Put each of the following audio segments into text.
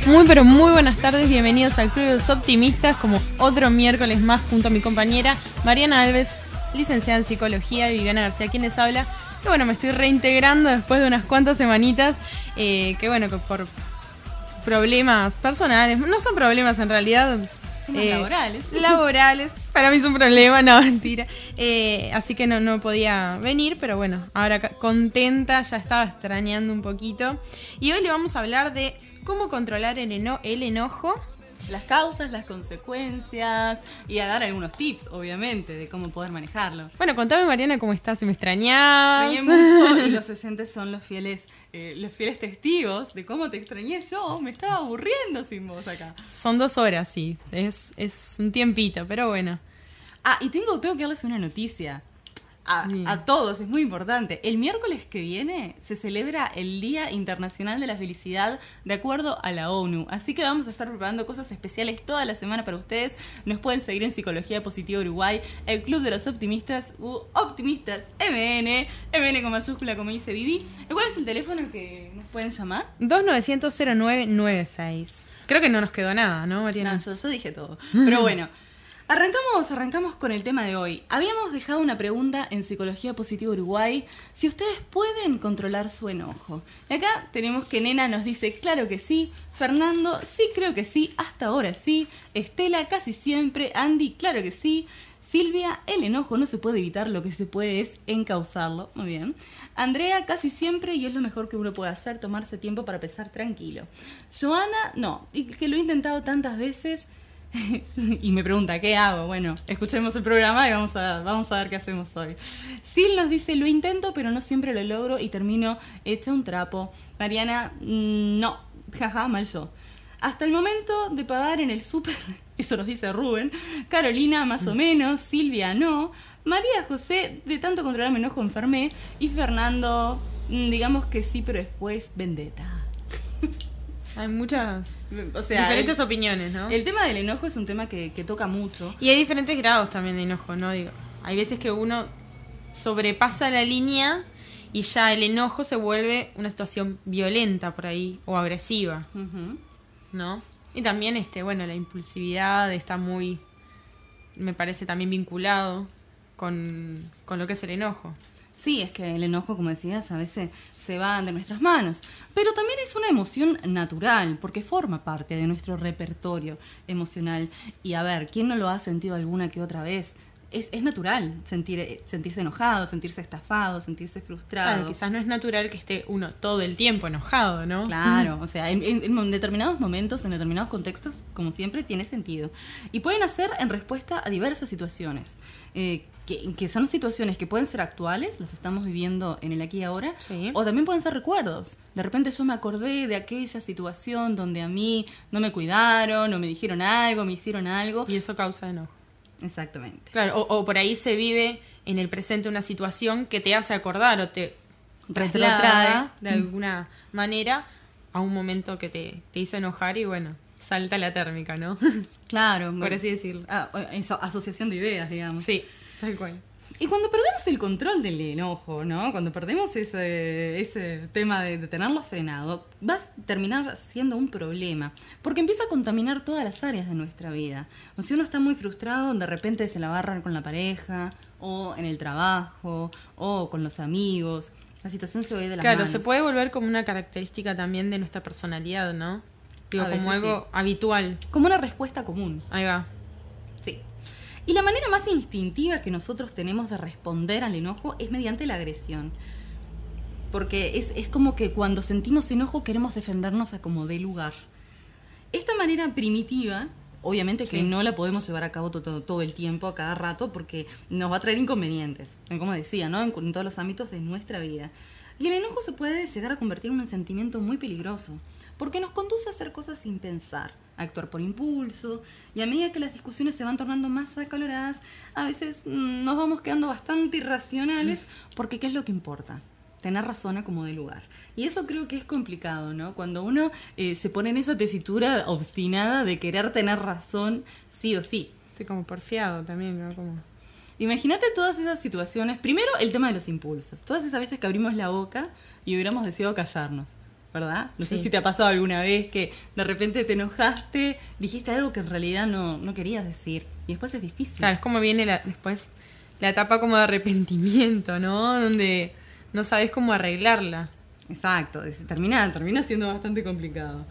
Muy pero muy buenas tardes, bienvenidos al Club de los Optimistas, como otro miércoles más junto a mi compañera Mariana Alves, licenciada en Psicología, y Viviana García, quien les habla. Y bueno, me estoy reintegrando después de unas cuantas semanitas, que bueno, que por problemas personales, no son problemas en realidad, laborales, para mí es un problema, no, mentira, así que no podía venir, pero bueno, ahora contenta, ya estaba extrañando un poquito, y hoy le vamos a hablar de cómo controlar el enojo, las causas, las consecuencias, y a dar algunos tips, obviamente, de cómo poder manejarlo. Bueno, contame, Mariana, cómo estás, si me extrañás. Extrañé mucho y los oyentes son los fieles testigos de cómo te extrañé yo. Me estaba aburriendo sin vos acá. Son 2 horas, sí, es un tiempito, pero bueno. Ah, y tengo que darles una noticia. A todos, es muy importante. El miércoles que viene se celebra el Día Internacional de la Felicidad de acuerdo a la ONU. Así que vamos a estar preparando cosas especiales toda la semana para ustedes. Nos pueden seguir en Psicología Positiva Uruguay, el Club de los Optimistas, Optimistas MN con mayúscula, como dice Vivi. ¿Cuál es el teléfono que nos pueden llamar? 2900-0996. Creo que no nos quedó nada, ¿no, Mariana? No, yo dije todo. Pero bueno. Arrancamos con el tema de hoy. Habíamos dejado una pregunta en Psicología Positiva Uruguay, si ustedes pueden controlar su enojo. Y acá tenemos que Nena nos dice, claro que sí. Fernando, sí, creo que sí, hasta ahora sí. Estela, casi siempre. Andy, claro que sí. Silvia, el enojo no se puede evitar, lo que se puede es encauzarlo. Muy bien. Andrea, casi siempre, y es lo mejor que uno puede hacer, tomarse tiempo para pensar tranquilo. Joana, no, y que lo he intentado tantas veces. Y me pregunta, ¿qué hago? Bueno, escuchemos el programa y vamos a ver qué hacemos hoy. Sil nos dice, lo intento, pero no siempre lo logro y termino hecha un trapo. Mariana, no, jaja, mal yo. Hasta el momento de pagar en el súper, eso nos dice Rubén. Carolina, más o menos. Silvia, no. María José, de tanto controlar mi enojo enfermé. Y Fernando, digamos que sí, pero después vendetta. Hay muchas diferentes opiniones, ¿no? El tema del enojo es un tema que toca mucho. Y hay diferentes grados también de enojo, ¿no? Digo, hay veces que uno sobrepasa la línea y ya el enojo se vuelve una situación violenta por ahí, o agresiva, ¿no? Y también, bueno, la impulsividad está muy, me parece, también vinculado con lo que es el enojo. Sí, es que el enojo, como decías, a veces se va de nuestras manos. Pero también es una emoción natural, porque forma parte de nuestro repertorio emocional. Y a ver, ¿quién no lo ha sentido alguna que otra vez? Es natural sentirse enojado, sentirse estafado, sentirse frustrado. Claro, quizás no es natural que esté uno todo el tiempo enojado, ¿no? Claro, o sea, en determinados momentos, en determinados contextos, como siempre, tiene sentido. Y pueden hacer en respuesta a diversas situaciones, que son situaciones que pueden ser actuales, las estamos viviendo en el aquí y ahora, sí. O también pueden ser recuerdos. De repente yo me acordé de aquella situación donde a mí no me cuidaron, o me dijeron algo, me hicieron algo. Y eso causa enojo. Exactamente. Claro, o por ahí se vive en el presente una situación que te hace acordar o te retrotrae de alguna manera a un momento que te hizo enojar y bueno, salta la térmica, ¿no? Claro. Por así decirlo. Asociación de ideas, digamos. Sí, tal cual. Y cuando perdemos el control del enojo, ¿no? Cuando perdemos ese tema de tenerlo frenado, va a terminar siendo un problema, porque empieza a contaminar todas las áreas de nuestra vida. O si uno está muy frustrado, de repente se la agarran con la pareja, o en el trabajo, o con los amigos. La situación se va a ir de las manos. Claro, se puede volver como una característica también de nuestra personalidad, ¿no? Digo, como algo habitual. Como una respuesta común. Ahí va. Sí. Y la manera más instintiva que nosotros tenemos de responder al enojo es mediante la agresión. Porque es como que cuando sentimos enojo queremos defendernos a como dé lugar. Esta manera primitiva, obviamente que no la podemos llevar a cabo todo el tiempo, a cada rato, porque nos va a traer inconvenientes, como decía, ¿no? En todos los ámbitos de nuestra vida. Y el enojo se puede llegar a convertir en un sentimiento muy peligroso, porque nos conduce a hacer cosas sin pensar, a actuar por impulso, y a medida que las discusiones se van tornando más acaloradas, a veces nos vamos quedando bastante irracionales, porque ¿qué es lo que importa? Tener razón a como de lugar. Y eso creo que es complicado, ¿no? Cuando uno se pone en esa tesitura obstinada de querer tener razón sí o sí. Sí, como porfiado también, ¿no? Como... Imagínate todas esas situaciones. Primero, el tema de los impulsos. Todas esas veces que abrimos la boca y hubiéramos deseado callarnos. ¿verdad? No sé Sí. si te ha pasado alguna vez que de repente te enojaste, dijiste algo que en realidad no querías decir. Y después es difícil. Claro, es como viene después la etapa como de arrepentimiento, ¿no? Donde no sabes cómo arreglarla. Exacto, termina siendo bastante complicado.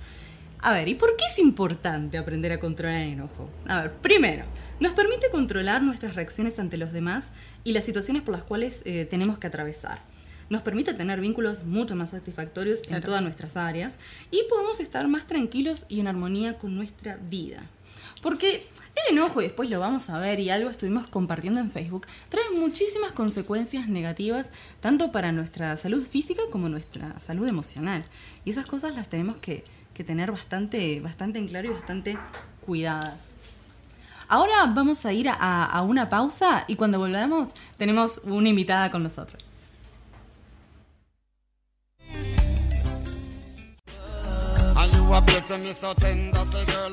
A ver, ¿y por qué es importante aprender a controlar el enojo? A ver, primero, nos permite controlar nuestras reacciones ante los demás y las situaciones por las cuales tenemos que atravesar. Nos permite tener vínculos mucho más satisfactorios en todas nuestras áreas y podemos estar más tranquilos y en armonía con nuestra vida. Porque el enojo, y después lo vamos a ver, y algo estuvimos compartiendo en Facebook, trae muchísimas consecuencias negativas, tanto para nuestra salud física como nuestra salud emocional. Y esas cosas las tenemos que tener bastante en claro y bastante cuidadas. Ahora vamos a ir a una pausa y cuando volvamos tenemos una invitada con nosotros.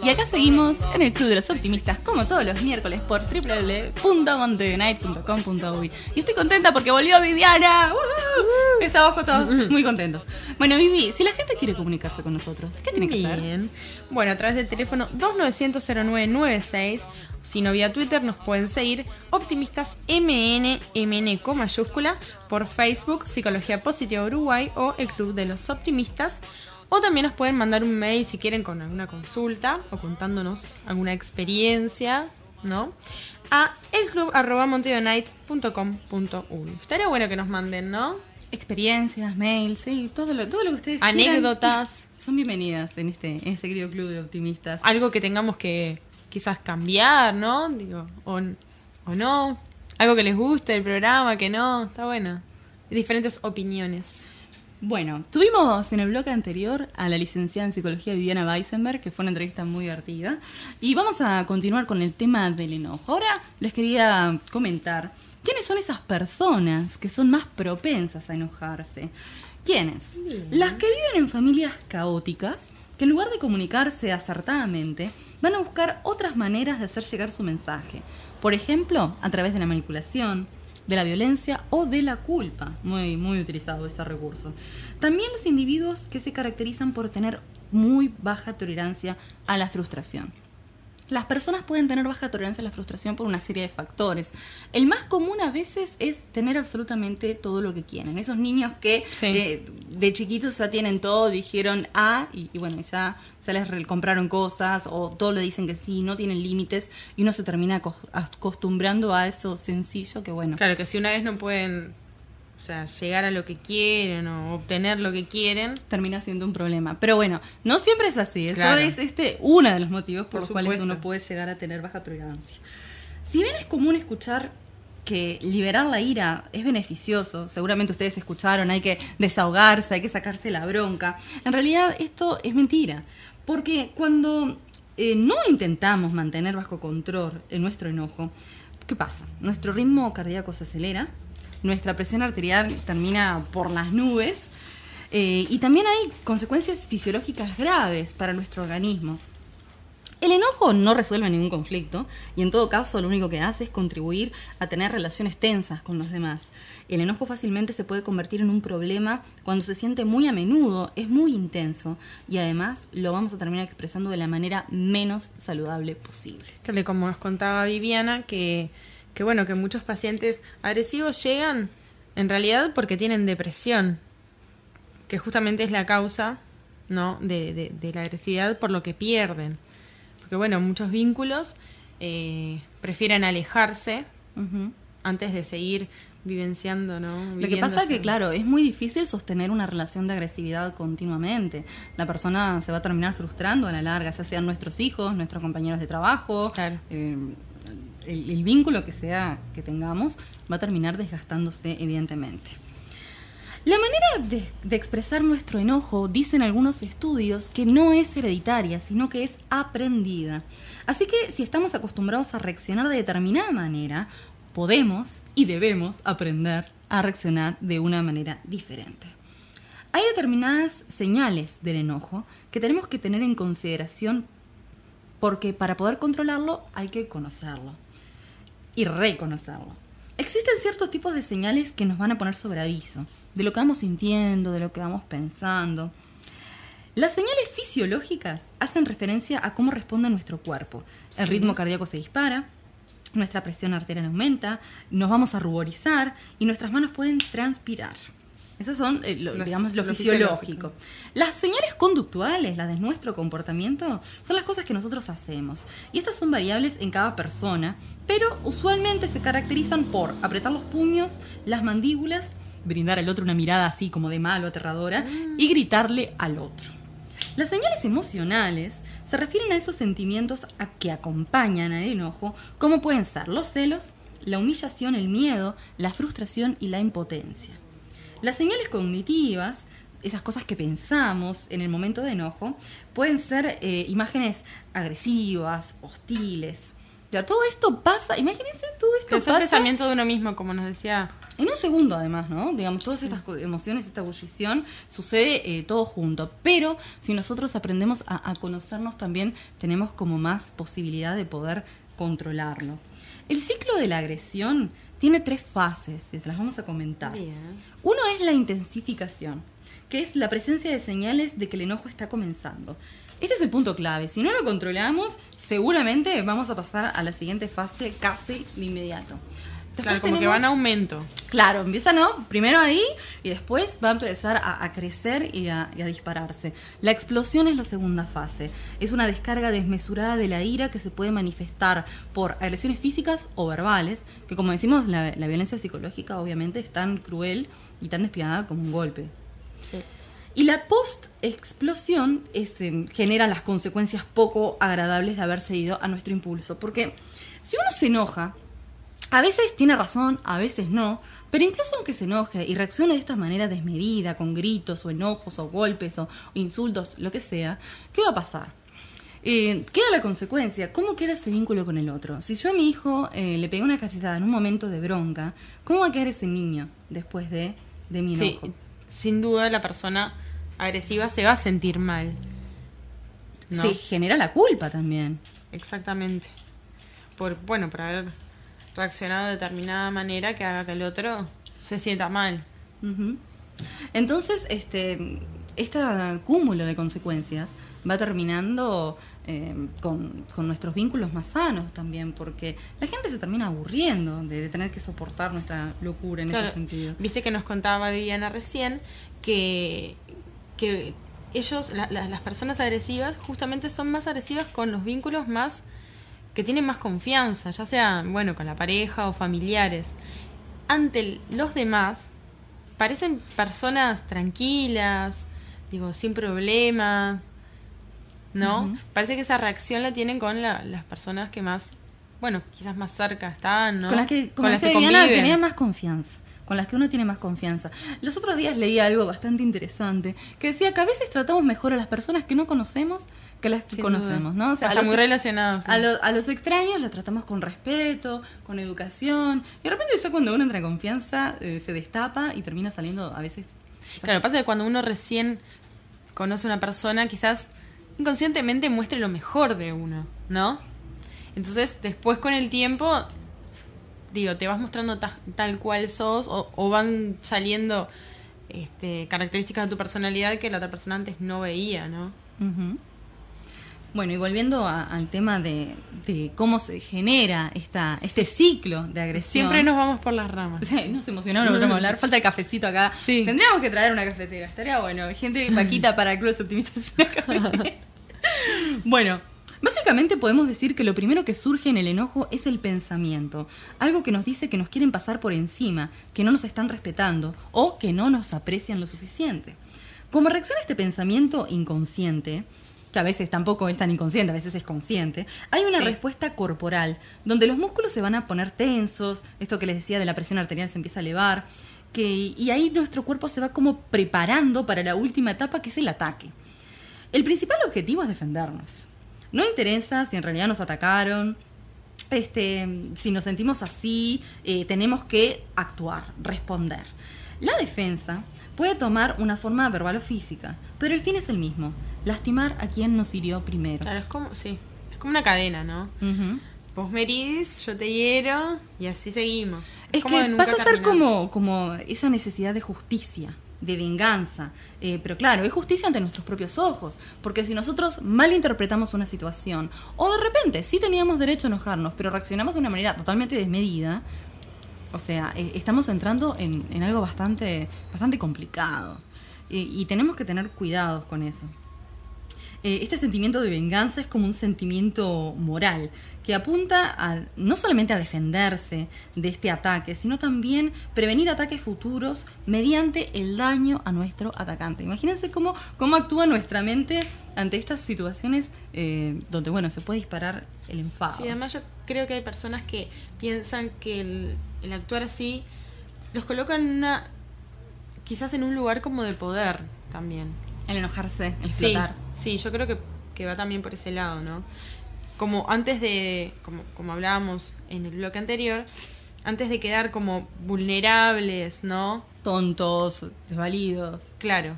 Y acá seguimos en el Club de los Optimistas, como todos los miércoles, por www.montedennight.com.uy. Y estoy contenta porque volvió Viviana. Estamos todos muy contentos. Bueno, Vivi, si la gente quiere comunicarse con nosotros, ¿qué tiene que hacer? Bien. Bueno, a través del teléfono 2900-0996, si no vía Twitter, nos pueden seguir Optimistas MN con mayúscula, por Facebook, Psicología Positiva Uruguay o el Club de los Optimistas. O también nos pueden mandar un mail si quieren con alguna consulta o contándonos alguna experiencia, ¿no? A elclub@montevideo.com.uy. Estaría bueno que nos manden, ¿no? Experiencias, mails, sí, todo lo que ustedes anécdotas quieran, son bienvenidas en este querido Club de Optimistas. Algo que tengamos que quizás cambiar, ¿no? Digo, o no. Algo que les guste del programa, que no. Está bueno. Diferentes opiniones. Bueno, tuvimos en el bloque anterior a la licenciada en Psicología Viviana Weisenberg, que fue una entrevista muy divertida. Y vamos a continuar con el tema del enojo. Ahora les quería comentar, ¿quiénes son esas personas que son más propensas a enojarse? ¿Quiénes? Bien. Las que viven en familias caóticas, que en lugar de comunicarse acertadamente, van a buscar otras maneras de hacer llegar su mensaje. Por ejemplo, a través de la manipulación, de la violencia o de la culpa. Muy, muy utilizado ese recurso. También los individuos que se caracterizan por tener muy baja tolerancia a la frustración. Las personas pueden tener baja tolerancia a la frustración por una serie de factores. El más común a veces es tener absolutamente todo lo que quieren. Esos niños que de chiquitos ya tienen todo, dijeron y bueno, ya se les compraron cosas o todo le dicen que sí, no tienen límites y uno se termina acostumbrando a eso sencillo que bueno. Claro, que si una vez no pueden, o sea, llegar a lo que quieren o obtener lo que quieren, termina siendo un problema. Pero bueno, no siempre es así. Eso claro. es uno de los motivos por los supuesto. cuales uno puede llegar a tener baja tolerancia. Si bien es común escuchar que liberar la ira es beneficioso, seguramente ustedes escucharon, hay que desahogarse, hay que sacarse la bronca. En realidad esto es mentira, porque cuando no intentamos mantener bajo control nuestro enojo, ¿qué pasa? Nuestro ritmo cardíaco se acelera, nuestra presión arterial termina por las nubes y también hay consecuencias fisiológicas graves para nuestro organismo. El enojo no resuelve ningún conflicto y en todo caso lo único que hace es contribuir a tener relaciones tensas con los demás. El enojo fácilmente se puede convertir en un problema cuando se siente muy a menudo, es muy intenso y además lo vamos a terminar expresando de la manera menos saludable posible. Claro, como nos contaba Viviana, que bueno, que muchos pacientes agresivos llegan en realidad porque tienen depresión, que justamente es la causa, ¿no? de la agresividad por lo que pierden. Porque bueno, muchos vínculos prefieren alejarse antes de seguir vivenciando, ¿no? Lo que pasa es que, claro, es muy difícil sostener una relación de agresividad continuamente. La persona se va a terminar frustrando a la larga, ya sean nuestros hijos, nuestros compañeros de trabajo. Claro. El vínculo que sea que tengamos va a terminar desgastándose evidentemente. La manera de expresar nuestro enojo, dicen algunos estudios, que no es hereditaria, sino que es aprendida. Así que si estamos acostumbrados a reaccionar de determinada manera, podemos y debemos aprender a reaccionar de una manera diferente. Hay determinadas señales del enojo que tenemos que tener en consideración porque para poder controlarlo hay que conocerlo y reconocerlo. Existen ciertos tipos de señales que nos van a poner sobre aviso, de lo que vamos sintiendo, de lo que vamos pensando. Las señales fisiológicas hacen referencia a cómo responde nuestro cuerpo. El ritmo cardíaco se dispara, nuestra presión arterial aumenta, nos vamos a ruborizar y nuestras manos pueden transpirar. Esas son, lo fisiológico. Las señales conductuales, las de nuestro comportamiento, son las cosas que nosotros hacemos. Y estas son variables en cada persona, pero usualmente se caracterizan por apretar los puños, las mandíbulas, brindar al otro una mirada así como de malo, aterradora, y gritarle al otro. Las señales emocionales se refieren a esos sentimientos que acompañan al enojo, como pueden ser los celos, la humillación, el miedo, la frustración y la impotencia. Las señales cognitivas, esas cosas que pensamos en el momento de enojo, pueden ser imágenes agresivas, hostiles. O sea, todo esto pasa, imagínense, todo esto pasa. Es el pensamiento de uno mismo, como nos decía. En un segundo, además, ¿no? Digamos, todas estas emociones, esta ebullición, sucede todo junto. Pero si nosotros aprendemos a conocernos también, tenemos como más posibilidad de poder controlarlo. El ciclo de la agresión tiene 3 fases, y se las vamos a comentar. Bien. Uno es la intensificación, que es la presencia de señales de que el enojo está comenzando. Este es el punto clave. Si no lo controlamos, seguramente vamos a pasar a la siguiente fase casi de inmediato. Después claro, como que va en aumento. Claro, empieza, ¿no? Primero ahí y después va a empezar a crecer y a dispararse. La explosión es la segunda fase. Es una descarga desmesurada de la ira que se puede manifestar por agresiones físicas o verbales, que como decimos, la violencia psicológica obviamente es tan cruel y tan despiadada como un golpe. Sí. Y la post-explosión genera las consecuencias poco agradables de haber cedido a nuestro impulso. Porque si uno se enoja, a veces tiene razón, a veces no, pero incluso aunque se enoje y reaccione de esta manera desmedida, con gritos o enojos o golpes o insultos, lo que sea, ¿qué va a pasar? Queda la consecuencia, ¿cómo queda ese vínculo con el otro? Si yo a mi hijo le pegué una cachetada en un momento de bronca, ¿cómo va a quedar ese niño después de mi enojo? Sí, sin duda la persona agresiva se va a sentir mal, ¿no? Se genera la culpa también. Exactamente. Por haber reaccionado de determinada manera que haga que el otro se sienta mal. Uh-huh. Entonces, este cúmulo de consecuencias va terminando con nuestros vínculos más sanos también, porque la gente se termina aburriendo de tener que soportar nuestra locura en ese sentido. Viste que nos contaba Viviana recién que ellos, las personas agresivas, justamente son más agresivas con los vínculos más que tienen más confianza, ya sea, con la pareja o familiares. Ante los demás, parecen personas tranquilas, sin problemas, ¿no? Uh-huh. Parece que esa reacción la tienen con las personas que más, quizás más cerca están, ¿no? Con las que Viviana tenía más confianza. Con las que uno tiene más confianza. Los otros días leí algo bastante interesante que decía que a veces tratamos mejor a las personas que no conocemos que a las que conocemos, ¿no? O sea, están muy relacionados. ¿Sí? A los extraños los tratamos con respeto, con educación. Y de repente ya cuando uno entra en confianza se destapa y termina saliendo a veces. Claro, pasa que cuando uno recién conoce a una persona, quizás inconscientemente muestre lo mejor de uno, ¿no? Entonces, después con el tiempo, te vas mostrando tal cual sos o van saliendo características de tu personalidad que la otra persona antes no veía, ¿no? Uh-huh. Bueno, y volviendo al tema de cómo se genera este ciclo de agresión. Siempre nos vamos por las ramas. Sí, nos emocionamos, no volvemos a hablar. Falta el cafecito acá. Sí. Tendríamos que traer una cafetera. Estaría bueno. Gente vaquita para clubes optimistas una cafetera. Bueno, básicamente podemos decir que lo primero que surge en el enojo es el pensamiento. Algo que nos dice que nos quieren pasar por encima, que no nos están respetando o que no nos aprecian lo suficiente. Como reacción a este pensamiento inconsciente, que a veces tampoco es tan inconsciente, a veces es consciente, hay una respuesta corporal, donde los músculos se van a poner tensos, esto que les decía de la presión arterial se empieza a elevar, y ahí nuestro cuerpo se va como preparando para la última etapa, que es el ataque. El principal objetivo es defendernos. No interesa si en realidad nos atacaron, si nos sentimos así, tenemos que actuar, responder. La defensa puede tomar una forma verbal o física, pero el fin es el mismo: lastimar a quien nos hirió primero. Claro, es como una cadena, ¿no? Uh-huh. Vos me herís, yo te hiero y así seguimos. Es que pasa a ser como esa necesidad de justicia, de venganza. Pero claro, es justicia ante nuestros propios ojos, porque si nosotros malinterpretamos una situación, o de repente sí teníamos derecho a enojarnos, pero reaccionamos de una manera totalmente desmedida, o sea, estamos entrando en algo bastante complicado. Y tenemos que tener cuidados con eso. Este sentimiento de venganza es como un sentimiento moral que apunta no solamente a defenderse de este ataque, sino también prevenir ataques futuros mediante el daño a nuestro atacante. Imagínense cómo actúa nuestra mente ante estas situaciones donde, bueno, se puede disparar el enfado. Sí, además yo creo que hay personas que piensan que el actuar así los coloca quizás en un lugar como de poder también. El enojarse, el explotar. Sí, yo creo que va también por ese lado, ¿no? Como antes de, como hablábamos en el bloque anterior, antes de quedar como vulnerables, ¿no? Tontos, desvalidos. Claro.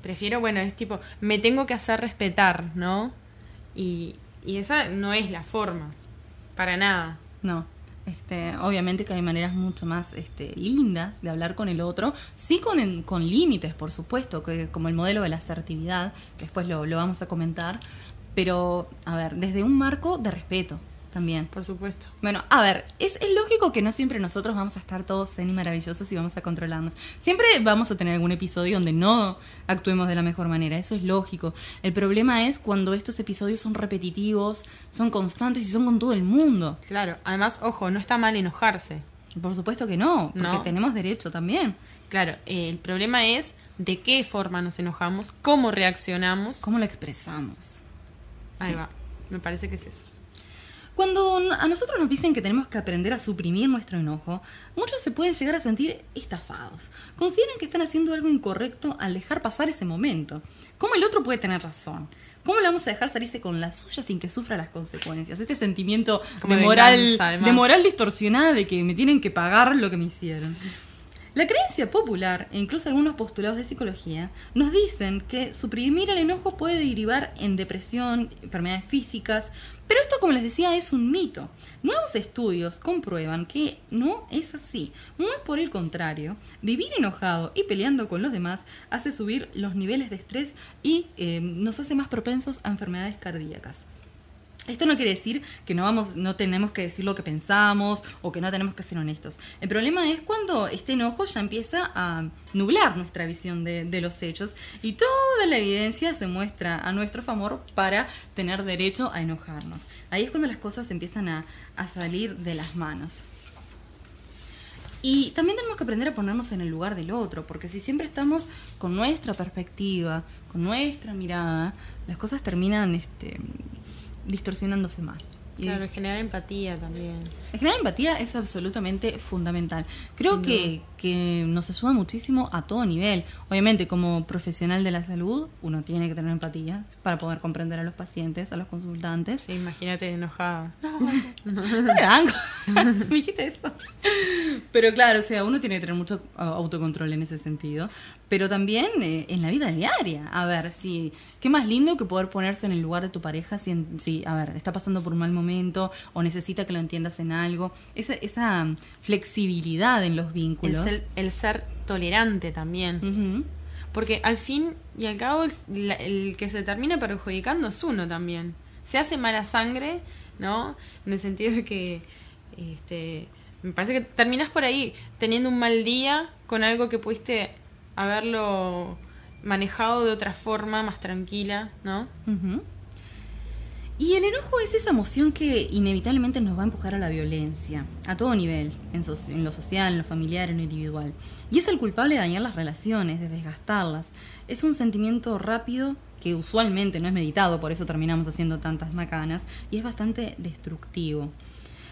Prefiero, bueno, es tipo, me tengo que hacer respetar, ¿no? Y esa no es la forma, para nada. No. Obviamente que hay maneras mucho más lindas de hablar con el otro, sí con límites, por supuesto, como el modelo de la asertividad, que después lo vamos a comentar, pero, a ver, desde un marco de respeto también. Por supuesto. Bueno, a ver, es lógico que no siempre nosotros vamos a estar todos zen y maravillosos y vamos a controlarnos. Siempre vamos a tener algún episodio donde no actuemos de la mejor manera, eso es lógico. El problema es cuando estos episodios son repetitivos, son constantes y son con todo el mundo. Claro, además, ojo, no está mal enojarse. Por supuesto que no, porque tenemos derecho también. Claro, el problema es de qué forma nos enojamos, cómo reaccionamos. ¿Cómo lo expresamos? Ahí va, me parece que es eso. Cuando a nosotros nos dicen que tenemos que aprender a suprimir nuestro enojo, muchos se pueden llegar a sentir estafados. Consideran que están haciendo algo incorrecto al dejar pasar ese momento. ¿Cómo el otro puede tener razón? ¿Cómo le vamos a dejar salirse con la suya sin que sufra las consecuencias? Este sentimiento de moral distorsionada de que me tienen que pagar lo que me hicieron. La creencia popular, e incluso algunos postulados de psicología, nos dicen que suprimir el enojo puede derivar en depresión, enfermedades físicas, pero esto, como les decía, es un mito. Nuevos estudios comprueban que no es así. Muy por el contrario, vivir enojado y peleando con los demás hace subir los niveles de estrés y nos hace más propensos a enfermedades cardíacas. Esto no quiere decir que no tenemos que decir lo que pensamos o que no tenemos que ser honestos. El problema es cuando este enojo ya empieza a nublar nuestra visión de los hechos y toda la evidencia se muestra a nuestro favor para tener derecho a enojarnos. Ahí es cuando las cosas empiezan a salir de las manos. Y también tenemos que aprender a ponernos en el lugar del otro, porque si siempre estamos con nuestra perspectiva, con nuestra mirada, las cosas terminan distorsionándose más. Claro, generar empatía también. Generar empatía es absolutamente fundamental. Creo que nos ayuda muchísimo a todo nivel. Obviamente, como profesional de la salud, uno tiene que tener empatía para poder comprender a los pacientes, a los consultantes. Sí, imagínate enojada. No me banco. Me dijiste eso. Pero claro, o sea, uno tiene que tener mucho autocontrol en ese sentido. Pero también en la vida diaria. A ver, qué más lindo que poder ponerse en el lugar de tu pareja si está pasando por un mal momento o necesita que lo entiendas en algo. Esa flexibilidad en los vínculos. El ser tolerante también. Uh-huh. Porque al fin y al cabo el que se termina perjudicando es uno también. Se hace mala sangre, ¿no? En el sentido de que me parece que terminas por ahí teniendo un mal día con algo que pudiste haberlo manejado de otra forma, más tranquila, ¿no? Uh-huh. Y el enojo es esa emoción que inevitablemente nos va a empujar a la violencia, a todo nivel, en lo social, en lo familiar, en lo individual. Y es el culpable de dañar las relaciones, de desgastarlas. Es un sentimiento rápido que usualmente no es meditado, por eso terminamos haciendo tantas macanas, y es bastante destructivo.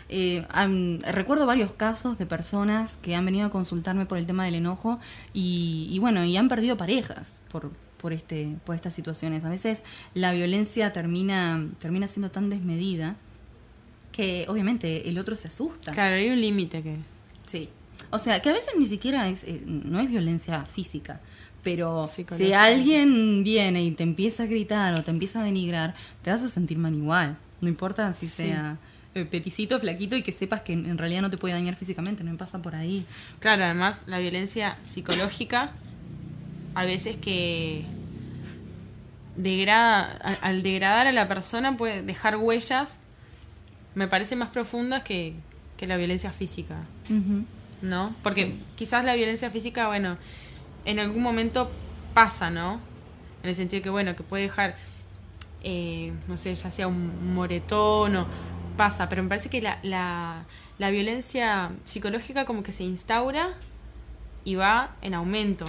Recuerdo varios casos de personas que han venido a consultarme por el tema del enojo y han perdido parejas por estas situaciones. A veces la violencia termina siendo tan desmedida que obviamente el otro se asusta. Claro, hay un límite que... Sí. O sea, que a veces ni siquiera no es violencia física, pero si alguien viene y te empieza a gritar o te empieza a denigrar, te vas a sentir mal igual. No importa si sea peticito, flaquito y que sepas que en realidad no te puede dañar físicamente, no pasa por ahí. Claro, además la violencia psicológica a veces que al degradar a la persona puede dejar huellas, me parece más profundas que la violencia física, ¿no? Porque quizás la violencia física, bueno, en algún momento pasa, ¿no? En el sentido que, bueno, que puede dejar, no sé, ya sea un moretón o pasa, pero me parece que la violencia psicológica como que se instaura y va en aumento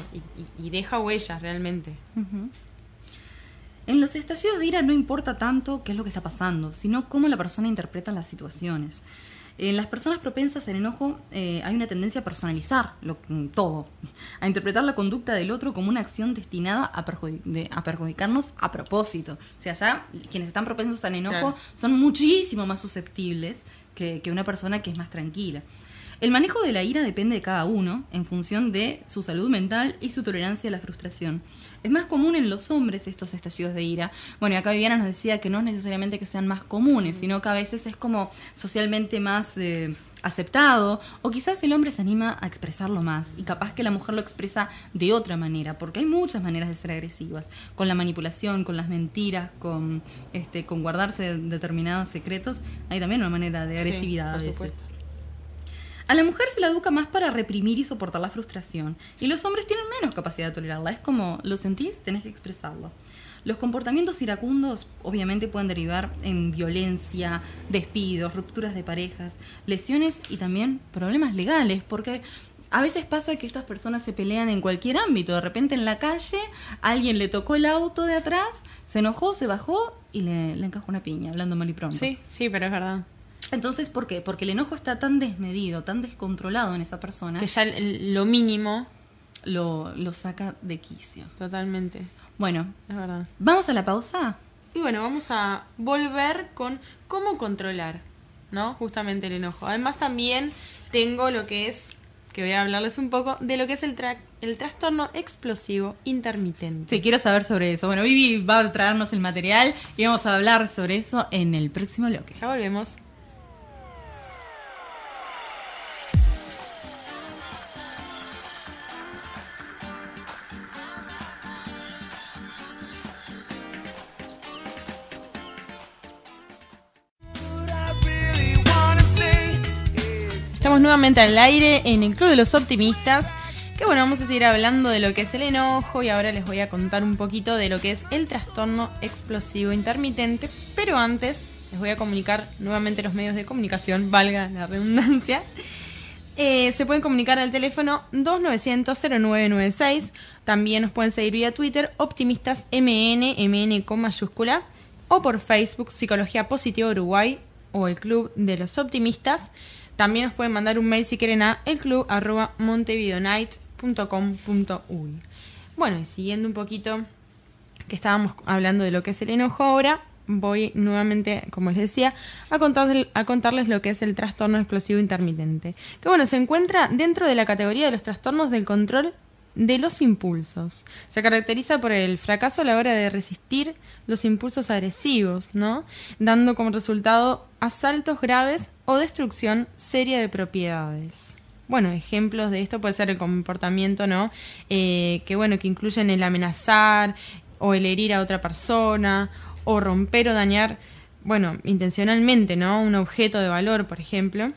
y deja huellas realmente. En los estallidos de ira no importa tanto qué es lo que está pasando, sino cómo la persona interpreta las situaciones. En las personas propensas al enojo hay una tendencia a personalizar todo, a interpretar la conducta del otro como una acción destinada a perjudicarnos a propósito. O sea, ya quienes están propensos al enojo Claro. son muchísimo más susceptibles que una persona que es más tranquila. El manejo de la ira depende de cada uno en función de su salud mental y su tolerancia a la frustración. Es más común en los hombres estos estallidos de ira. Bueno, y acá Viviana nos decía que no es necesariamente que sean más comunes, sino que a veces es como socialmente más aceptado, o quizás el hombre se anima a expresarlo más y capaz que la mujer lo expresa de otra manera, porque hay muchas maneras de ser agresivas, con la manipulación, con las mentiras, con guardarse determinados secretos. Hay también una manera de agresividad a por veces. supuesto. A la mujer se la educa más para reprimir y soportar la frustración, y los hombres tienen menos capacidad de tolerarla. Es como, lo sentís, tenés que expresarlo. Los comportamientos iracundos obviamente pueden derivar en violencia, despidos, rupturas de parejas, lesiones y también problemas legales, porque a veces pasa que estas personas se pelean en cualquier ámbito. De repente en la calle alguien le tocó el auto de atrás, se enojó, se bajó y le encajó una piña, hablando mal y pronto. Sí, pero es verdad. Entonces, ¿por qué? Porque el enojo está tan desmedido, tan descontrolado en esa persona, Que ya lo mínimo, lo saca de quicio. totalmente, Bueno, es verdad. ¿vamos a la pausa? Y bueno, vamos a volver con cómo controlar, ¿no? Justamente el enojo. Además también tengo lo que es, que voy a hablarles un poco, de lo que es el trastorno explosivo intermitente. Sí, quiero saber sobre eso. Bueno, Vivi va a traernos el material y vamos a hablar sobre eso en el próximo bloque. Ya volvemos. Estamos nuevamente al aire en el Club de los Optimistas. Que bueno, vamos a seguir hablando de lo que es el enojo y ahora les voy a contar un poquito de lo que es el trastorno explosivo intermitente. Pero antes les voy a comunicar nuevamente los medios de comunicación, valga la redundancia. Se pueden comunicar al teléfono 2900-0996. También nos pueden seguir vía Twitter, Optimistas MN con mayúscula, o por Facebook, Psicología Positiva Uruguay o el Club de los Optimistas. También nos pueden mandar un mail si quieren a elclub@montevideonight.com.uy. Bueno, y siguiendo un poquito que estábamos hablando de lo que es el enojo ahora, voy nuevamente, como les decía, a contarles lo que es el trastorno explosivo intermitente. Que bueno, se encuentra dentro de la categoría de los trastornos del control de los impulsos. Se caracteriza por el fracaso a la hora de resistir los impulsos agresivos, ¿no? Dando como resultado asaltos graves o destrucción seria de propiedades. Bueno, ejemplos de esto puede ser el comportamiento, ¿no? Que incluyen el amenazar o el herir a otra persona o romper o dañar, intencionalmente, ¿no? Un objeto de valor, por ejemplo.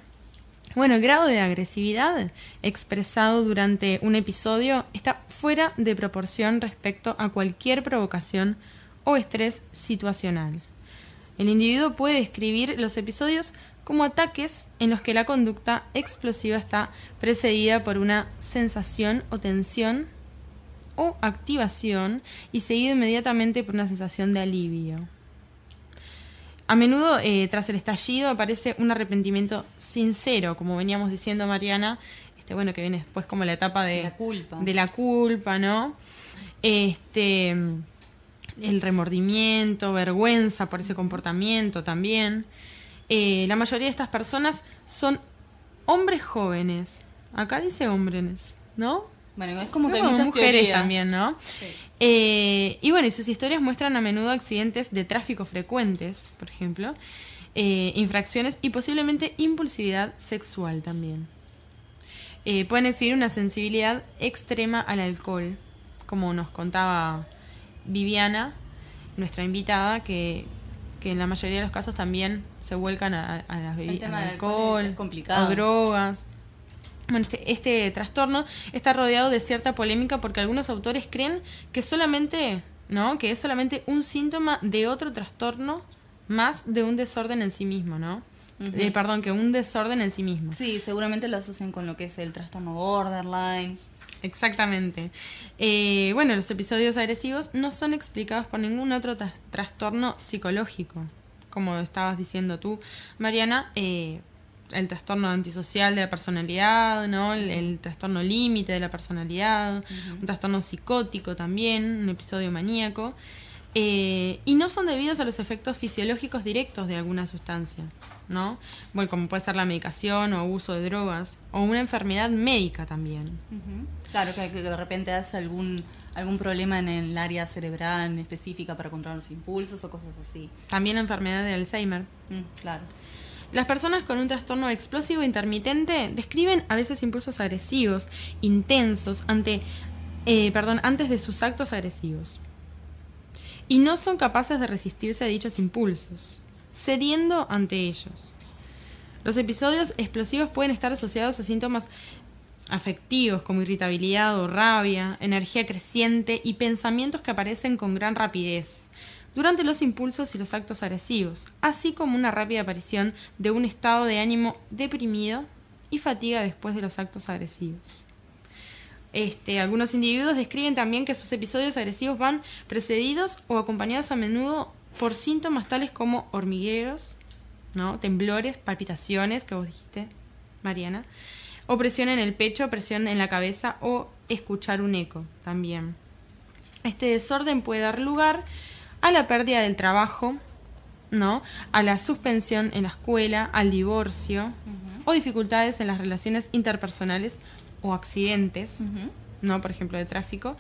Bueno, el grado de agresividad expresado durante un episodio está fuera de proporción respecto a cualquier provocación o estrés situacional. El individuo puede describir los episodios como ataques en los que la conducta explosiva está precedida por una sensación o tensión o activación y seguido inmediatamente por una sensación de alivio. A menudo, tras el estallido, aparece un arrepentimiento sincero, como veníamos diciendo, Mariana, que viene después como la etapa de la culpa, ¿no? El remordimiento, vergüenza por ese comportamiento también. La mayoría de estas personas son hombres jóvenes. Acá dice hombres, ¿no? Bueno, es como que hay muchas mujeres teorías también, ¿no? Sí. Y sus historias muestran a menudo accidentes de tráfico frecuentes, por ejemplo, infracciones y posiblemente impulsividad sexual también. Pueden exhibir una sensibilidad extrema al alcohol, como nos contaba Viviana, nuestra invitada, que en la mayoría de los casos también se vuelcan a las bebidas, al alcohol es complicado. o drogas. Bueno, este trastorno está rodeado de cierta polémica porque algunos autores creen que solamente, ¿no? que es solamente un síntoma de otro trastorno más de un desorden en sí mismo, ¿no? Perdón, que un desorden en sí mismo. Sí, seguramente lo asocian con lo que es el trastorno borderline. Exactamente. Bueno, los episodios agresivos no son explicados por ningún otro trastorno psicológico. Como estabas diciendo tú, Mariana, el trastorno antisocial de la personalidad, ¿no? El trastorno límite de la personalidad, un trastorno psicótico también, un episodio maníaco. Y no son debidos a los efectos fisiológicos directos de alguna sustancia, ¿no? Bueno, como puede ser la medicación o abuso de drogas, o una enfermedad médica también. Claro, que de repente hace algún problema en el área cerebral específica para controlar los impulsos o cosas así. También enfermedad de Alzheimer. Claro. Las personas con un trastorno explosivo intermitente describen a veces impulsos agresivos, intensos, antes de sus actos agresivos. Y no son capaces de resistirse a dichos impulsos, cediendo ante ellos. Los episodios explosivos pueden estar asociados a síntomas afectivos como irritabilidad o rabia, energía creciente y pensamientos que aparecen con gran rapidez durante los impulsos y los actos agresivos, así como una rápida aparición de un estado de ánimo deprimido y fatiga después de los actos agresivos. Algunos individuos describen también que sus episodios agresivos van precedidos o acompañados a menudo por síntomas tales como hormigueos, ¿no? Temblores, palpitaciones, que vos dijiste, Mariana, o presión en el pecho, presión en la cabeza o escuchar un eco también. Este desorden puede dar lugar a la pérdida del trabajo, ¿no? A la suspensión en la escuela, al divorcio o dificultades en las relaciones interpersonales o accidentes, ¿no? Por ejemplo, de tráfico,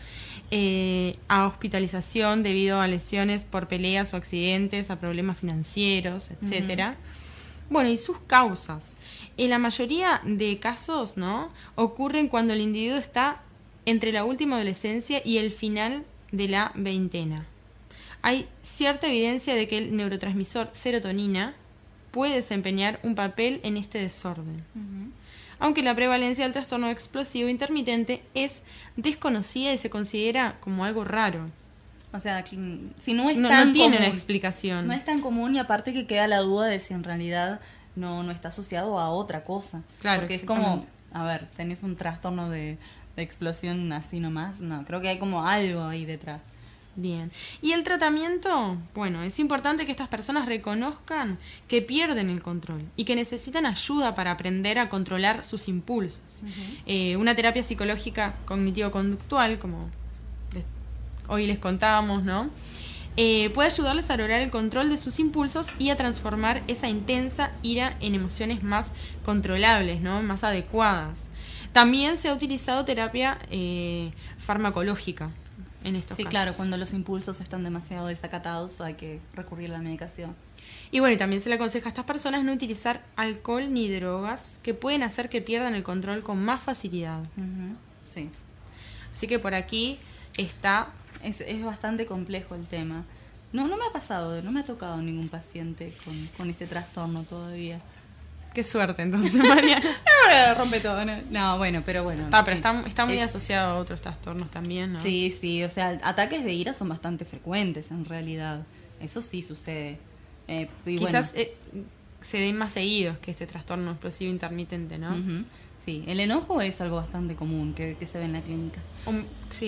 a hospitalización debido a lesiones por peleas o accidentes, a problemas financieros, etcétera. Bueno, y sus causas. En la mayoría de casos, ¿no? Ocurren cuando el individuo está entre la última adolescencia y el final de la veintena. Hay cierta evidencia de que el neurotransmisor serotonina puede desempeñar un papel en este desorden. Aunque la prevalencia del trastorno explosivo intermitente es desconocida y se considera como algo raro. O sea, si no es no tan tiene común, una explicación. No es tan común, y aparte que queda la duda de si en realidad no está asociado a otra cosa. Claro, porque es como, a ver, tenés un trastorno de explosión así nomás. No, creo que hay como algo ahí detrás. Bien. ¿Y el tratamiento? Bueno, es importante que estas personas reconozcan que pierden el control y que necesitan ayuda para aprender a controlar sus impulsos. Una terapia psicológica cognitivo-conductual, como hoy les contábamos, ¿no? Puede ayudarles a lograr el control de sus impulsos y a transformar esa intensa ira en emociones más controlables, ¿no? Más adecuadas. También se ha utilizado terapia farmacológica en estos casos. Claro, cuando los impulsos están demasiado desacatados hay que recurrir a la medicación. Y bueno, y también se le aconseja a estas personas no utilizar alcohol ni drogas que pueden hacer que pierdan el control con más facilidad. Sí. Así que por aquí está... Es bastante complejo el tema. No me ha pasado, no me ha tocado ningún paciente con este trastorno todavía. Qué suerte, entonces, Mariana. Rompe todo, ¿no? No, bueno, pero bueno. Pero está muy asociado a otros trastornos también, ¿no? Sí, o sea, ataques de ira son bastante frecuentes en realidad. Eso sí sucede. Quizás se den más seguidos que este trastorno explosivo intermitente, ¿no? Sí, el enojo es algo bastante común que se ve en la clínica.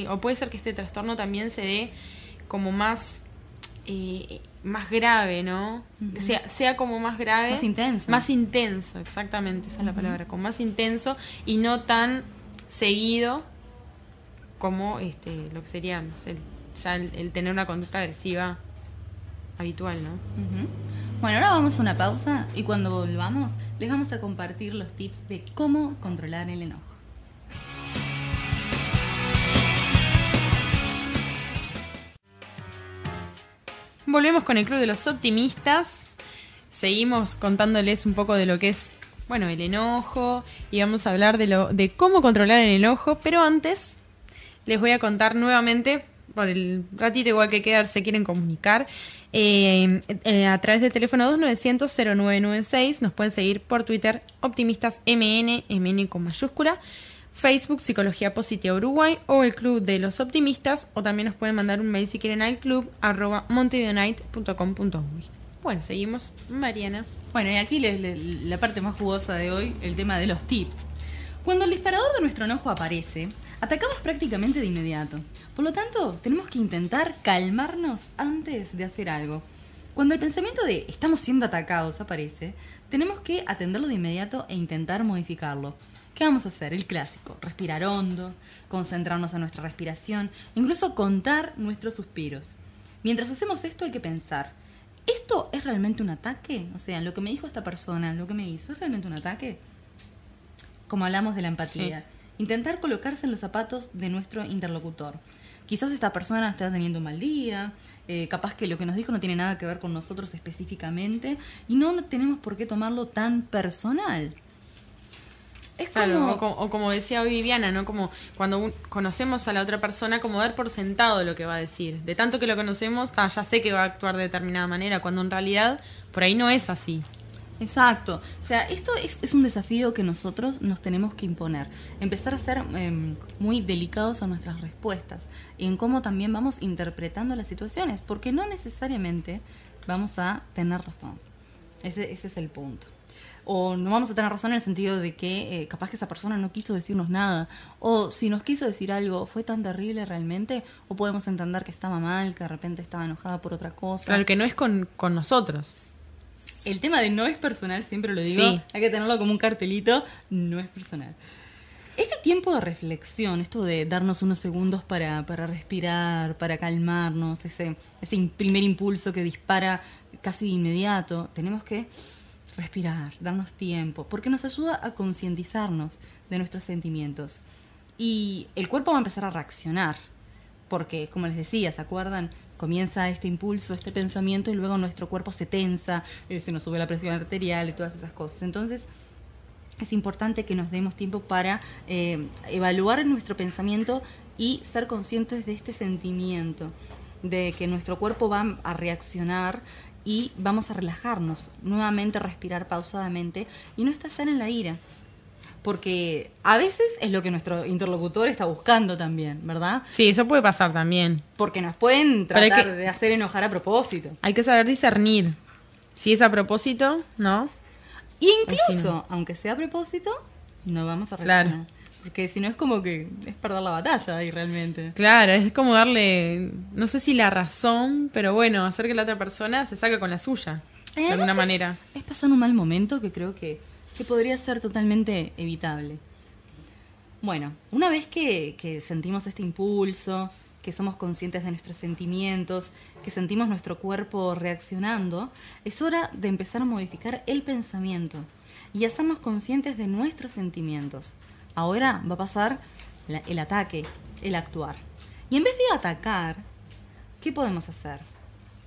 O puede ser que este trastorno también se dé como más grave, ¿no? Sea como más grave. Más intenso. Más intenso, exactamente, esa es la palabra. Como más intenso y no tan seguido como lo que sería, no sé, ya el tener una conducta agresiva habitual, ¿no? Bueno, ahora vamos a una pausa y cuando volvamos les vamos a compartir los tips de cómo controlar el enojo. Volvemos con el Club de los Optimistas. Seguimos contándoles un poco de lo que es, el enojo, y vamos a hablar de cómo controlar el enojo, pero antes les voy a contar nuevamente, por el ratito igual que queda, se quieren comunicar, a través del teléfono 2900-0996, nos pueden seguir por Twitter, Optimistas MN, MN con mayúscula, Facebook, Psicología Positiva Uruguay, o el Club de los Optimistas, o también nos pueden mandar un mail si quieren al club @montevideonight.com.uy. Bueno, seguimos, Mariana. Bueno, y aquí la parte más jugosa de hoy, el tema de los tips. Cuando el disparador de nuestro enojo aparece, atacamos prácticamente de inmediato. Por lo tanto, tenemos que intentar calmarnos antes de hacer algo. Cuando el pensamiento de estamos siendo atacados aparece, tenemos que atenderlo de inmediato e intentar modificarlo. ¿Qué vamos a hacer? El clásico, respirar hondo, concentrarnos en nuestra respiración, incluso contar nuestros suspiros. Mientras hacemos esto hay que pensar, ¿esto es realmente un ataque? O sea, lo que me dijo esta persona, lo que me hizo, ¿es realmente un ataque? Como hablamos de la empatía. Sí. Intentar colocarse en los zapatos de nuestro interlocutor. Quizás esta persona está teniendo un mal día, capaz que lo que nos dijo no tiene nada que ver con nosotros específicamente y no tenemos por qué tomarlo tan personal. Es como... Claro, o como decía hoy Viviana, ¿no? Como cuando conocemos a la otra persona, como dar por sentado lo que va a decir. De tanto que lo conocemos, ya sé que va a actuar de determinada manera, cuando en realidad por ahí no es así. Exacto. O sea, esto es un desafío que nosotros nos tenemos que imponer. Empezar a ser muy delicados a nuestras respuestas y en cómo también vamos interpretando las situaciones, porque no necesariamente vamos a tener razón. Ese es el punto. O no vamos a tener razón en el sentido de que capaz que esa persona no quiso decirnos nada. O si nos quiso decir algo, ¿fue tan terrible realmente? O podemos entender que estaba mal, que de repente estaba enojada por otra cosa. Claro, que no es con nosotros. El tema de no es personal, siempre lo digo, sí. Hay que tenerlo como un cartelito, no es personal. Este tiempo de reflexión, esto de darnos unos segundos para respirar, para calmarnos, ese primer impulso que dispara casi de inmediato, tenemos que respirar, darnos tiempo, porque nos ayuda a concientizarnos de nuestros sentimientos. Y el cuerpo va a empezar a reaccionar, porque, como les decía, ¿se acuerdan? Comienza este impulso, este pensamiento y luego nuestro cuerpo se tensa, se nos sube la presión arterial y todas esas cosas. Entonces, es importante que nos demos tiempo para evaluar nuestro pensamiento y ser conscientes de este sentimiento, de que nuestro cuerpo va a reaccionar y vamos a relajarnos, nuevamente respirar pausadamente y no estallar en la ira. Porque a veces es lo que nuestro interlocutor está buscando también, ¿verdad? Sí, eso puede pasar también. Porque nos pueden tratar de hacer enojar a propósito. Hay que saber discernir si es a propósito, ¿no? Y incluso, si no, aunque sea a propósito, no vamos a reaccionar. Claro. Porque si no es como que es perder la batalla ahí realmente. Claro, es como darle, no sé si la razón, pero bueno, hacer que la otra persona se saque con la suya, de alguna manera. Es pasar un mal momento que creo que podría ser totalmente evitable. Bueno, una vez que sentimos este impulso, que somos conscientes de nuestros sentimientos, que sentimos nuestro cuerpo reaccionando, es hora de empezar a modificar el pensamiento y hacernos conscientes de nuestros sentimientos. Ahora va a pasar el ataque, el actuar. Y en vez de atacar, ¿qué podemos hacer?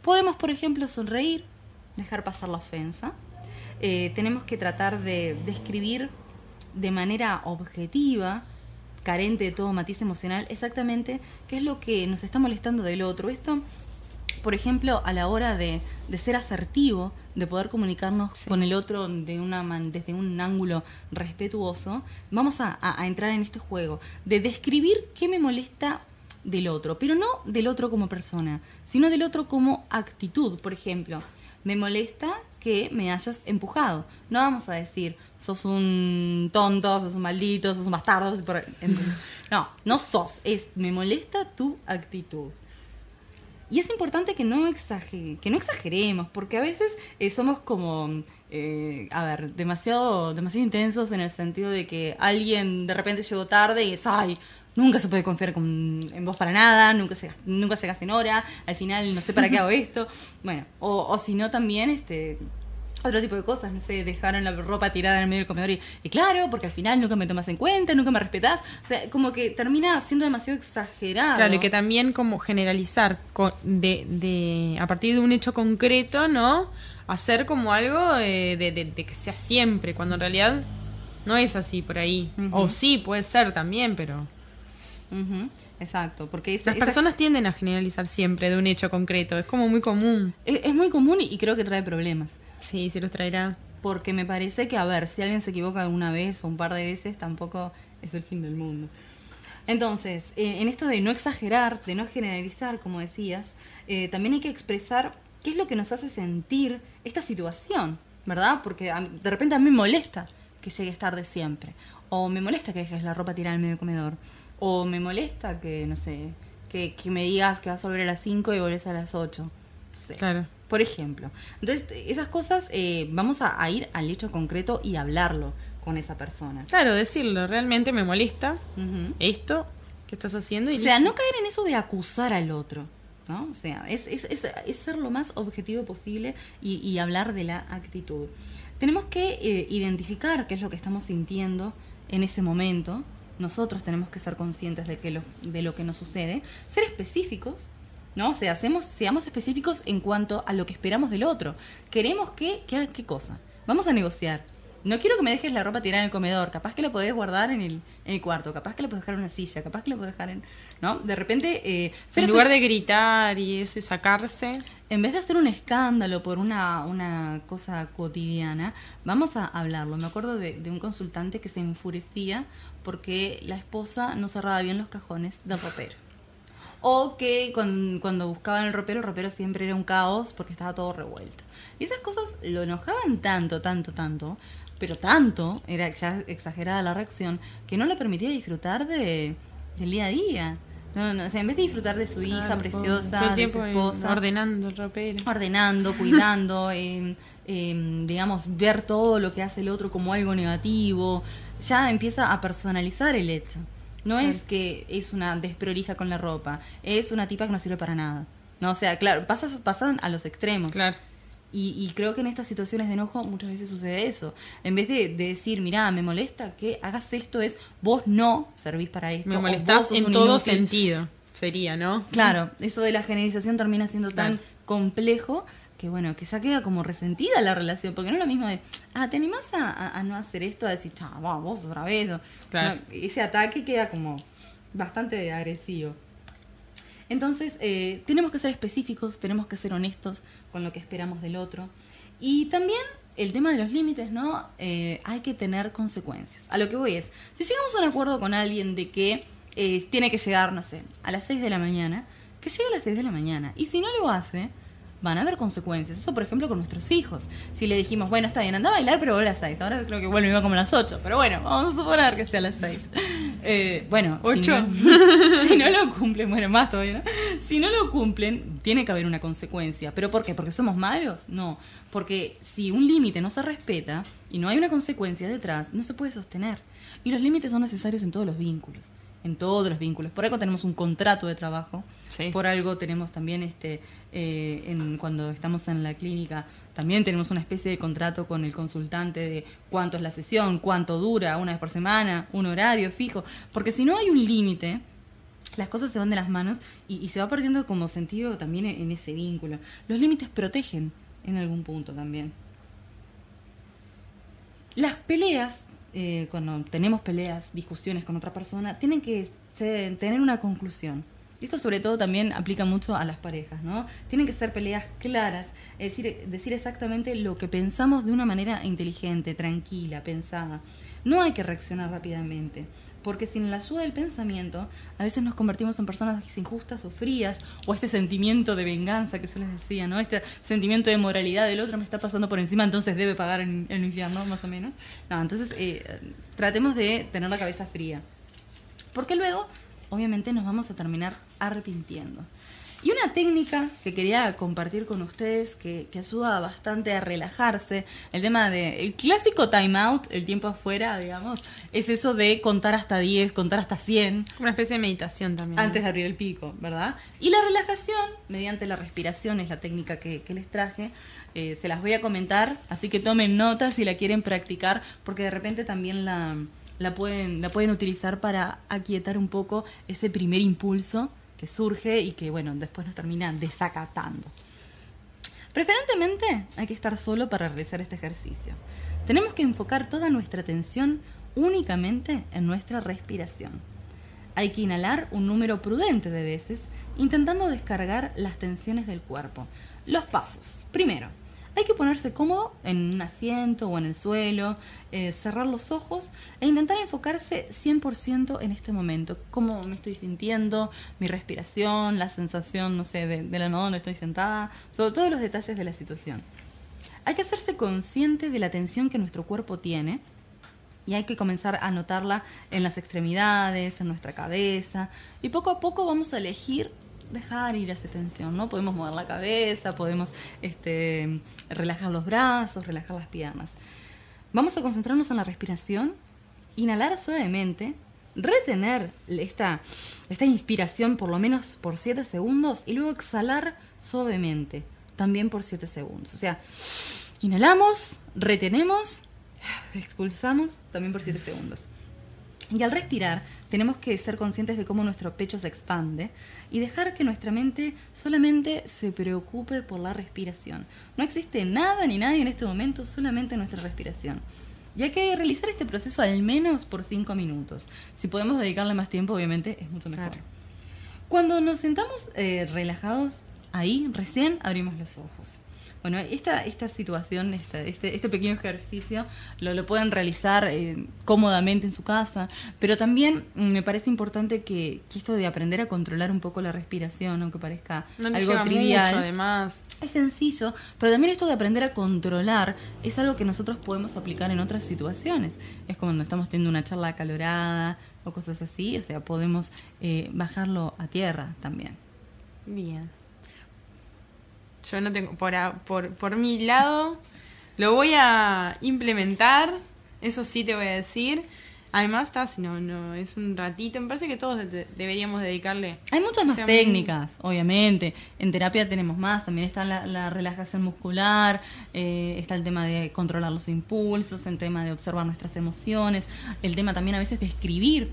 Podemos, por ejemplo, sonreír, dejar pasar la ofensa. Tenemos que tratar de describir de manera objetiva, carente de todo matiz emocional, exactamente qué es lo que nos está molestando del otro. Esto, por ejemplo, a la hora de ser asertivo, de poder comunicarnos con el otro desde un ángulo respetuoso, vamos a entrar en este juego de describir qué me molesta del otro, pero no del otro como persona, sino del otro como actitud. Por ejemplo, me molesta que me hayas empujado. No vamos a decir, sos un tonto, sos un maldito, sos un bastardo. No sos. Me molesta tu actitud. Y es importante que no exageremos, porque a veces somos como, demasiado intensos en el sentido de que alguien de repente llegó tarde y es, ay, nunca se puede confiar en vos para nada, nunca llegas en hora, al final no sé para qué hago esto. Bueno, o si no también, otro tipo de cosas, no sé, dejaron la ropa tirada en el medio del comedor y claro, porque al final nunca me tomas en cuenta, nunca me respetás. O sea, como que termina siendo demasiado exagerado. Claro, y que también como generalizar a partir de un hecho concreto, ¿no? Hacer como algo de que sea siempre, cuando en realidad no es así por ahí. Uh-huh. O sí, puede ser también, pero Exacto, porque las personas tienden a generalizar siempre de un hecho concreto, es como muy común. Es muy común y creo que trae problemas. Sí, se los traerá. Porque me parece que, a ver, si alguien se equivoca alguna vez o un par de veces, tampoco es el fin del mundo. Entonces, en esto de no exagerar, de no generalizar, como decías, también hay que expresar qué es lo que nos hace sentir esta situación, ¿verdad? Porque de repente a mí me molesta que llegues tarde siempre. O me molesta que dejes la ropa tirada en medio del comedor. O me molesta que, no sé, que me digas que vas a volver a las 5 y volvés a las 8. No sé. Claro. Por ejemplo. Entonces, esas cosas vamos a ir al hecho concreto y hablarlo con esa persona. Claro, decirlo. Realmente me molesta esto que estás haciendo. Y o sea, no caer en eso de acusar al otro, ¿no? O sea, es ser lo más objetivo posible y hablar de la actitud. Tenemos que identificar qué es lo que estamos sintiendo en ese momento. Nosotros tenemos que ser conscientes de lo que nos sucede. Ser específicos, ¿no? O sea, seamos específicos en cuanto a lo que esperamos del otro. Queremos que haga qué cosa. Vamos a negociar. No quiero que me dejes la ropa tirada en el comedor. Capaz que la podés guardar en el cuarto. Capaz que la podés dejar en una silla. Capaz que la podés dejar en... ¿no? De repente... en lugar de gritar y eso y sacarse... En vez de hacer un escándalo por una cosa cotidiana, vamos a hablarlo. Me acuerdo de un consultante que se enfurecía porque la esposa no cerraba bien los cajones del ropero. O que cuando buscaban el ropero siempre era un caos porque estaba todo revuelto. Y esas cosas lo enojaban tanto, pero tanto, era ya exagerada la reacción, que no le permitía disfrutar del día a día. No, o sea, en vez de disfrutar de su hija preciosa, de su esposa... Ordenando el ropero. Ordenando, cuidando, digamos, ver todo lo que hace el otro como algo negativo, ya empieza a personalizar el hecho. No es que es una desprolija con la ropa, es una tipa que no sirve para nada. No, o sea, claro, pasan a los extremos. Claro. Y creo que en estas situaciones de enojo muchas veces sucede eso. En vez de decir, mirá, me molesta que hagas esto, es vos no servís para esto. Me molestás en todo sentido, sería, ¿no? Claro, eso de la generalización termina siendo tan complejo que bueno, que ya queda como resentida la relación, porque no es lo mismo de, ¿te animás a no hacer esto? A decir, vos otra vez. Claro. No, ese ataque queda como bastante agresivo. Entonces, tenemos que ser específicos, tenemos que ser honestos con lo que esperamos del otro. Y también el tema de los límites, ¿no? Hay que tener consecuencias. A lo que voy es, si llegamos a un acuerdo con alguien de que tiene que llegar, no sé, a las 6 de la mañana, que llegue a las 6 de la mañana. Y si no lo hace, van a haber consecuencias. Eso, por ejemplo, con nuestros hijos. Si le dijimos, bueno, está bien, anda a bailar, pero vuelve a las 6. Ahora creo que vuelve iba como a las 8. Pero bueno, vamos a suponer que sea a las 6. Bueno, 8. Si no lo cumplen, bueno, más todavía, ¿no? Si no lo cumplen, tiene que haber una consecuencia. ¿Pero por qué? ¿Porque somos malos? No. Porque si un límite no se respeta y no hay una consecuencia detrás, no se puede sostener. Y los límites son necesarios en todos los vínculos. En todos los vínculos. Por algo tenemos un contrato de trabajo. Sí. Por algo tenemos también cuando estamos en la clínica, también tenemos una especie de contrato con el consultante de cuánto es la sesión, cuánto dura, una vez por semana, un horario fijo. Porque si no hay un límite, las cosas se van de las manos y se va perdiendo como sentido también en ese vínculo. Los límites protegen en algún punto también. Las peleas, cuando tenemos peleas, discusiones con otra persona, tienen que tener una conclusión. Esto sobre todo también aplica mucho a las parejas, ¿no? Tienen que ser peleas claras, es decir exactamente lo que pensamos de una manera inteligente, tranquila, pensada. No hay que reaccionar rápidamente, porque sin la ayuda del pensamiento, a veces nos convertimos en personas injustas o frías, o este sentimiento de venganza que yo les decía, ¿no? Este sentimiento de moralidad del otro me está pasando por encima, entonces debe pagar en el infierno, más o menos. No, entonces tratemos de tener la cabeza fría, porque luego obviamente nos vamos a terminar arrepintiendo. Y una técnica que quería compartir con ustedes que ayuda bastante a relajarse, el tema el clásico time out, el tiempo afuera, digamos, es eso de contar hasta 10, contar hasta 100. Una especie de meditación también. Antes de abrir el pico, ¿verdad? Y la relajación, mediante la respiración, es la técnica que les traje. Se las voy a comentar, así que tomen nota si la quieren practicar, porque de repente también la pueden utilizar para aquietar un poco ese primer impulso que surge y que, bueno, después nos termina desacatando. Preferentemente hay que estar solo para realizar este ejercicio. Tenemos que enfocar toda nuestra atención únicamente en nuestra respiración. Hay que inhalar un número prudente de veces, intentando descargar las tensiones del cuerpo. Los pasos. Primero, hay que ponerse cómodo en un asiento o en el suelo, cerrar los ojos e intentar enfocarse 100% en este momento. Cómo me estoy sintiendo, mi respiración, la sensación, no sé, de la donde estoy sentada, sobre todos los detalles de la situación. Hay que hacerse consciente de la tensión que nuestro cuerpo tiene y hay que comenzar a notarla en las extremidades, en nuestra cabeza, y poco a poco vamos a elegir dejar ir esa tensión, ¿no? Podemos mover la cabeza, podemos relajar los brazos, relajar las piernas. Vamos a concentrarnos en la respiración, inhalar suavemente, retener esta inspiración por lo menos por 7 segundos y luego exhalar suavemente, también por 7 segundos. O sea, inhalamos, retenemos, expulsamos también por 7 segundos. Y al respirar tenemos que ser conscientes de cómo nuestro pecho se expande y dejar que nuestra mente solamente se preocupe por la respiración. No existe nada ni nadie en este momento, solamente nuestra respiración. Y hay que realizar este proceso al menos por 5 minutos. Si podemos dedicarle más tiempo, obviamente, es mucho mejor. Claro. Cuando nos sentamos relajados, ahí recién abrimos los ojos. Bueno, esta situación, este pequeño ejercicio lo pueden realizar cómodamente en su casa, pero también me parece importante que esto de aprender a controlar un poco la respiración, aunque parezca algo trivial, mucho, además. Es sencillo, pero también esto de aprender a controlar es algo que nosotros podemos aplicar en otras situaciones. Es como cuando estamos teniendo una charla acalorada o cosas así, o sea, podemos bajarlo a tierra también. Bien. Yo no tengo, por mi lado, lo voy a implementar, eso sí te voy a decir. Además, no es un ratito, me parece que todos deberíamos dedicarle. Hay muchas más técnicas, obviamente. En terapia tenemos más, también está la relajación muscular, está el tema de controlar los impulsos, el tema de observar nuestras emociones, el tema también a veces de escribir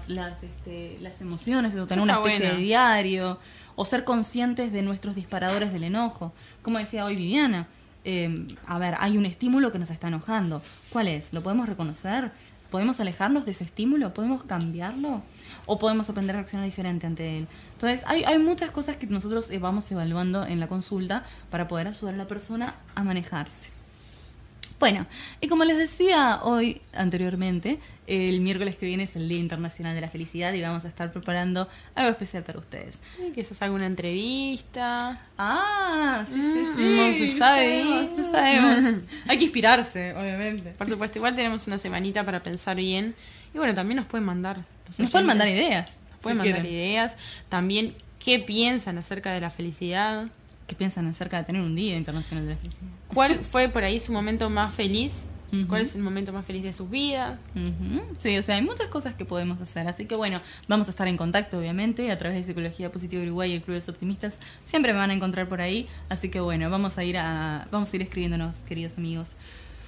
las emociones, o tener una especie de diario, o ser conscientes de nuestros disparadores del enojo. Como decía hoy Viviana, hay un estímulo que nos está enojando. ¿Cuál es? ¿Lo podemos reconocer? ¿Podemos alejarnos de ese estímulo? ¿Podemos cambiarlo? ¿O podemos aprender a reaccionar diferente ante él? Entonces, hay muchas cosas que nosotros vamos evaluando en la consulta para poder ayudar a la persona a manejarse. Bueno, y como les decía hoy anteriormente, el miércoles que viene es el Día Internacional de la Felicidad y vamos a estar preparando algo especial para ustedes. Quizás alguna entrevista. Sí. No se sabe. No sabemos. Hay que inspirarse, obviamente. Por supuesto, igual tenemos una semanita para pensar bien. Y bueno, también nos pueden mandar. Nos pueden mandar ideas. Ideas. También, ¿qué piensan acerca de la felicidad? ¿Qué piensan acerca de tener un Día Internacional de la Felicidad? ¿Cuál fue por ahí su momento más feliz? Uh-huh. ¿Cuál es el momento más feliz de sus vidas? Uh-huh. Sí, o sea, hay muchas cosas que podemos hacer. Así que bueno, vamos a estar en contacto, obviamente, a través de Psicología Positiva Uruguay y el Club de los Optimistas. Siempre me van a encontrar por ahí. Así que bueno, vamos a ir escribiéndonos, queridos amigos.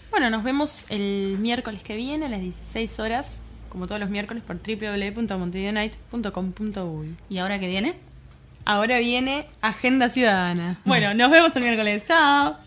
Bueno, nos vemos el miércoles que viene a las 16 horas, como todos los miércoles, por www.montevideonight.com.uy. ¿Y ahora qué viene? Ahora viene Agenda Ciudadana. Bueno, nos vemos el miércoles. ¡Chao!